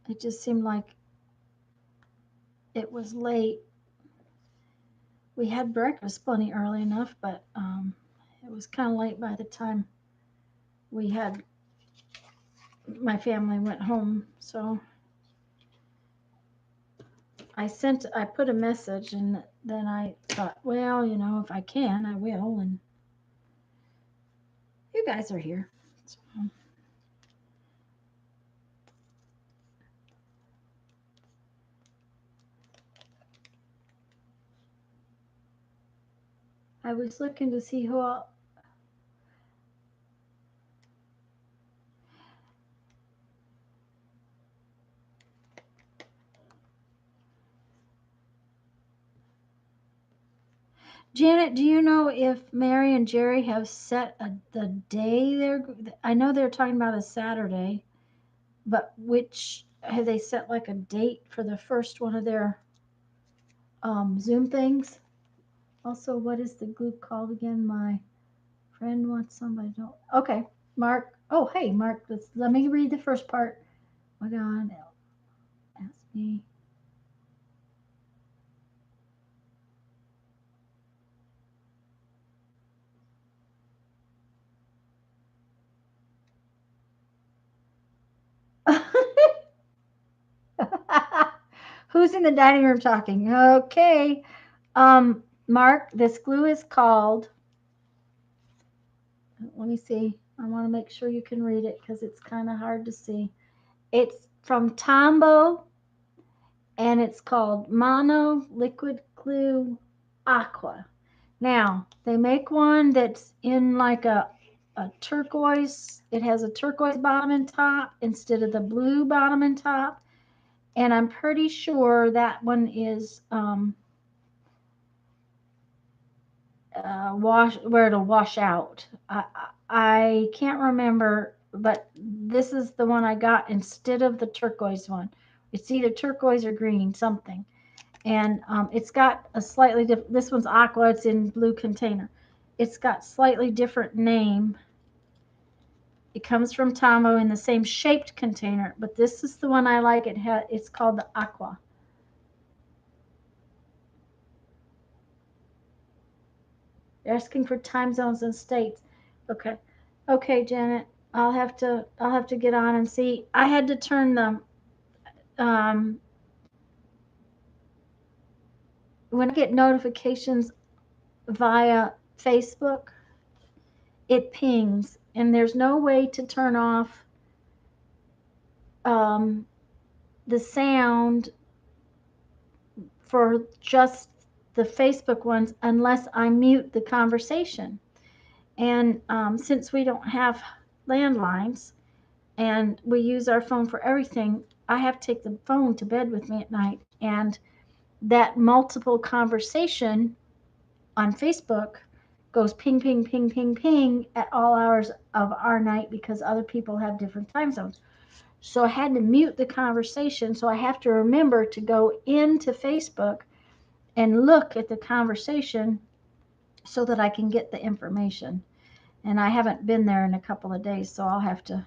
It just seemed like it was late. We had breakfast plenty early enough, but it was kind of late by the time my family went home. So I put a message, and then I thought, well, if I can, I will. And you guys are here. So. I was looking to see who all. Janet, do you know if Mary and Jerry have set the day I know they're talking about a Saturday, but which have they set like a date for the first one of their Zoom things? Also, what is the group called again? My friend wants somebody to know. Okay, Mark. Oh, hey, Mark. Let me read the first part. What on? Ask me. Who's in the dining room talking? Okay. Mark, this glue is called. Let me see. I want to make sure you can read it because it's kind of hard to see. It's from Tombow, and it's called Mono Liquid Glue Aqua. Now, they make one that's in like a turquoise. It has a turquoise bottom and top instead of the blue bottom and top. And I'm pretty sure that one is where it'll wash out. I can't remember, but this is the one I got instead of the turquoise one. It's either turquoise or green, something. And it's got a slightly different, this one's aqua, it's in blue container. It's got slightly different name. It comes from Tomo in the same shaped container, but this is the one I like. It's called the Aqua. They're asking for time zones and states. Okay. Okay, Janet. I'll have to get on and see. I had to turn them when I get notifications via Facebook, it pings, and there's no way to turn off um, the sound for just the Facebook ones unless I mute the conversation. And since we don't have landlines and we use our phone for everything, I have to take the phone to bed with me at night. And that multiple conversation on Facebook goes ping, ping, ping, ping, ping at all hours of our night because other people have different time zones. So I had to mute the conversation. So I have to remember to go into Facebook and look at the conversation so that I can get the information. And I haven't been there in a couple of days, so I'll have to.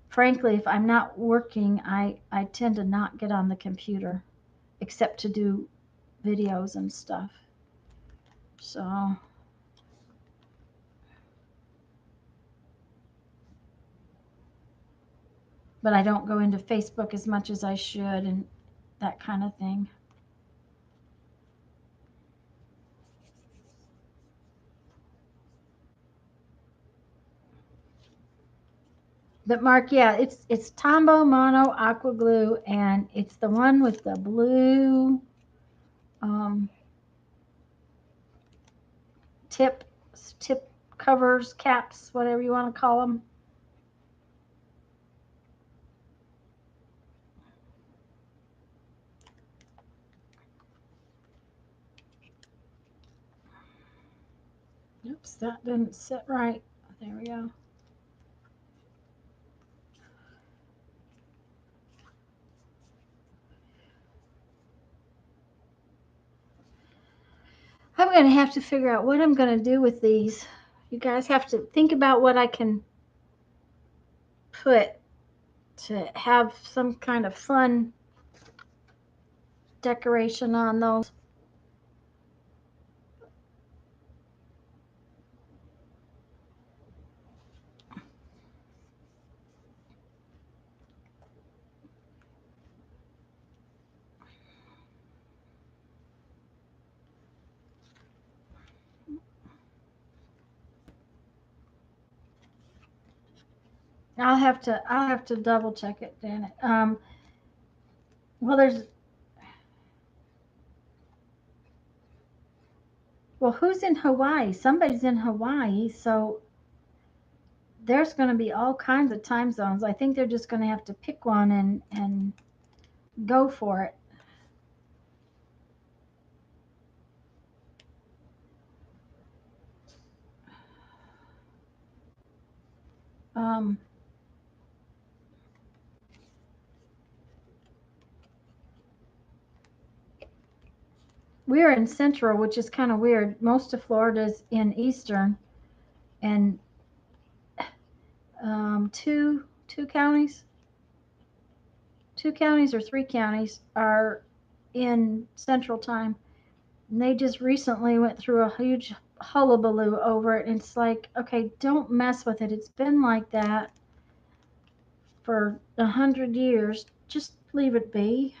Frankly, if I'm not working, I tend to not get on the computer except to do videos and stuff. So, but I don't go into Facebook as much as I should and that kind of thing. But Mark, yeah, it's Tombow Mono Aqua Glue, and it's the one with the blue um, tip tip covers, caps, whatever you want to call them. Oops, that didn't sit right. There we go. I'm going to have to figure out what I'm going to do with these. You guys have to think about what I can put to have some kind of fun decoration on those. I'll have to double check it, Janet. Well, who's in Hawaii? Somebody's in Hawaii, so there's going to be all kinds of time zones. I think they're just going to have to pick one and go for it. Um, we're in Central, which is kind of weird. Most of Florida's in Eastern, and two counties, or three counties are in Central Time. And they just recently went through a huge hullabaloo over it. And it's like, okay, don't mess with it. It's been like that for 100 years. Just leave it be.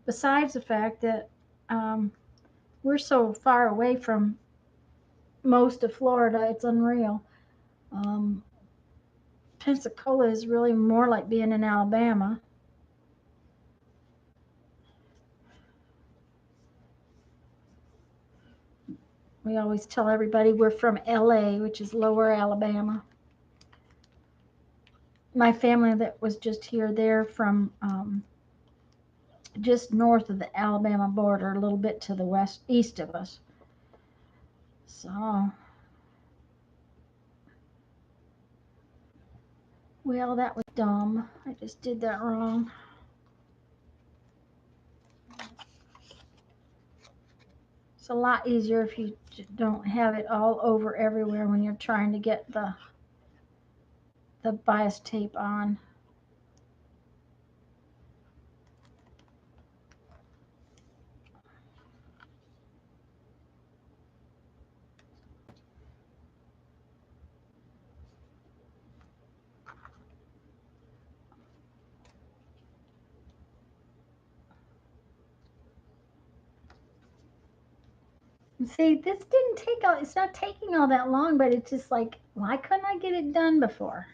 Besides the fact that we're so far away from most of Florida, it's unreal. Um, Pensacola is really more like being in Alabama. We always tell everybody we're from LA, which is lower Alabama. My family that was just here, they're from just north of the Alabama border, a little bit to the west, east of us. So, well, that was dumb. I just did that wrong. It's a lot easier if you don't have it all over everywhere when you're trying to get the bias tape on. See, this didn't take all, it's not taking all that long, but it's just like, why couldn't I get it done before?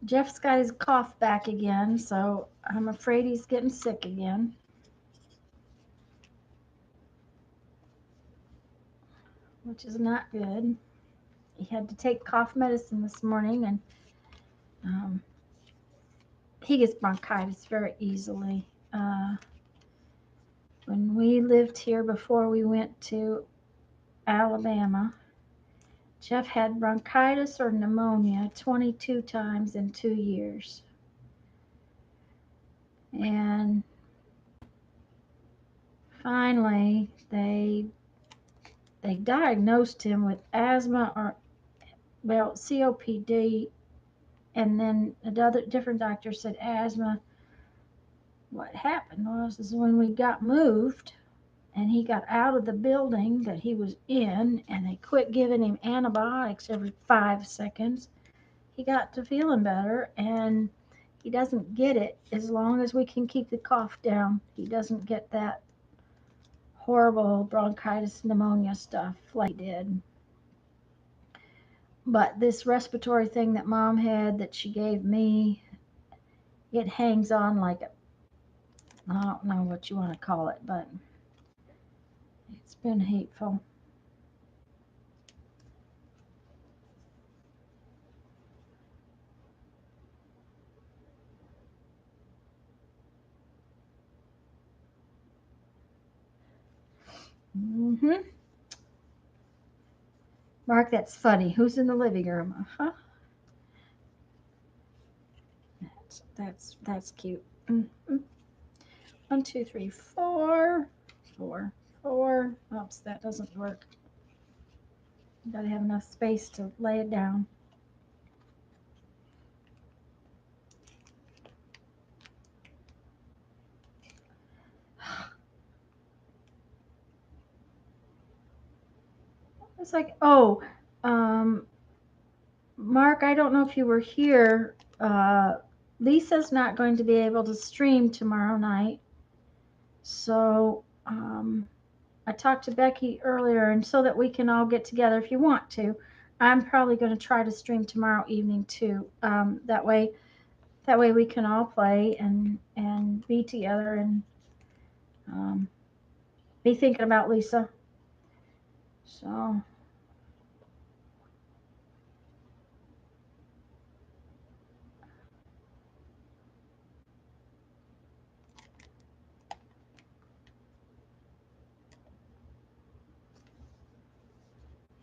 Jeff's got his cough back again, so I'm afraid he's getting sick again. Which is not good. He had to take cough medicine this morning, and he gets bronchitis very easily. When we lived here before we went to Alabama, Jeff had bronchitis or pneumonia 22 times in 2 years. And finally, they diagnosed him with asthma or, well, COPD, and then another different doctor said asthma. What happened was is when we got moved and he got out of the building that he was in and they quit giving him antibiotics every 5 seconds, he got to feeling better, and he doesn't get it as long as we can keep the cough down. He doesn't get that horrible bronchitis pneumonia stuff like he did. But this respiratory thing that Mom had that she gave me, it hangs on like a, I don't know what you want to call it, but it's been hateful. Mm-hmm. Mark, that's funny. Who's in the living room? Huh? That's cute. Mm-hmm. 1, 2, 3, 4, 4, 4. Oops, that doesn't work. You gotta have enough space to lay it down. It's like, oh, Mark, I don't know if you were here. Lisa's not going to be able to stream tomorrow night. So I talked to Becky earlier, and so that we can all get together if you want to. I'm probably going to try to stream tomorrow evening too. That way we can all play and be together and be thinking about Lisa. So.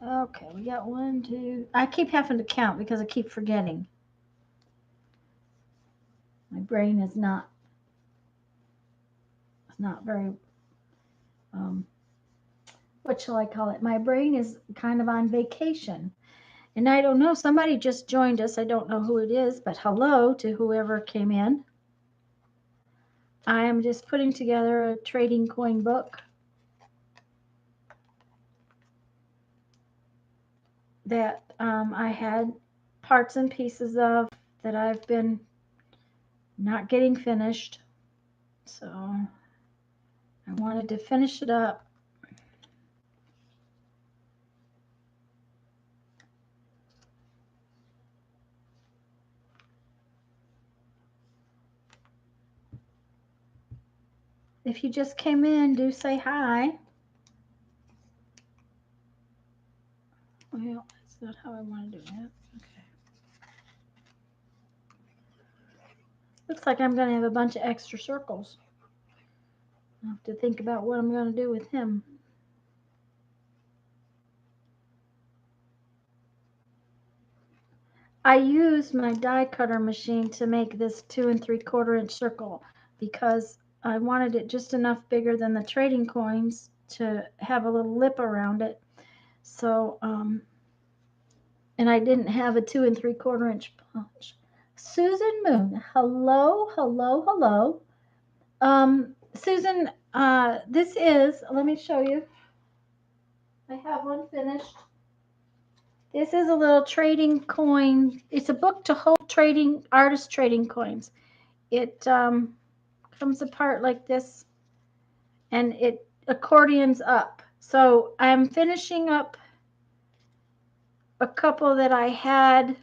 Okay, we got 1, 2. I keep having to count because I keep forgetting. My brain is not very, what shall I call it? My brain is kind of on vacation. And I don't know, somebody just joined us. I don't know who it is, but hello to whoever came in. I am just putting together a trading coin book that I had parts and pieces of that I've been not getting finished. So I wanted to finish it up. If you just came in, do say hi. Well, that's not how I want to do it. Okay. Looks like I'm going to have a bunch of extra circles. I'll have to think about what I'm going to do with him. I used my die cutter machine to make this 2 3/4 inch circle because I wanted it just enough bigger than the trading coins to have a little lip around it. So, and I didn't have a 2 3/4 inch punch. Susan Moon, hello, hello, hello. Susan, this is, let me show you. I have one finished. This is a little trading coin. It's a book to hold artist trading coins. It comes apart like this, and it accordions up. So I'm finishing up a couple that I had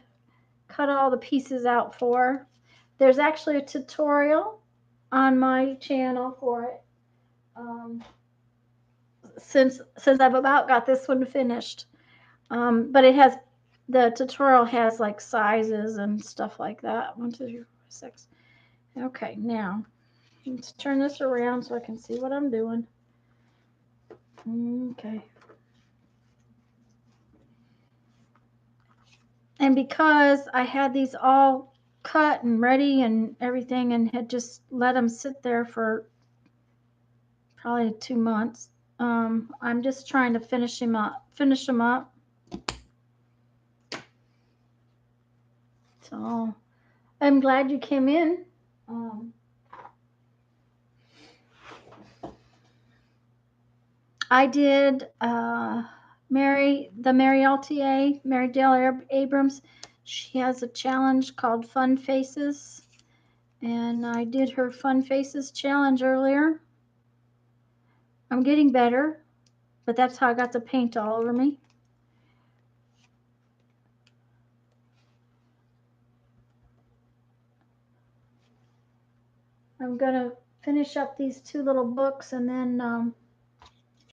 cut all the pieces out for. There's actually a tutorial on my channel for it. Since I've about got this one finished. But it has, the tutorial has like sizes and stuff like that. 1, 2, 3, 4, 6. Okay, now let's turn this around so I can see what I'm doing. Okay. And because I had these all cut and ready and everything and had just let them sit there for probably 2 months, I'm just trying to finish them up. So I'm glad you came in. I did Mary LTA, Mary Dale Abrams. She has a challenge called Fun Faces, and I did her Fun Faces challenge earlier. I'm getting better, but that's how I got the paint all over me. I'm gonna finish up these 2 little books, and then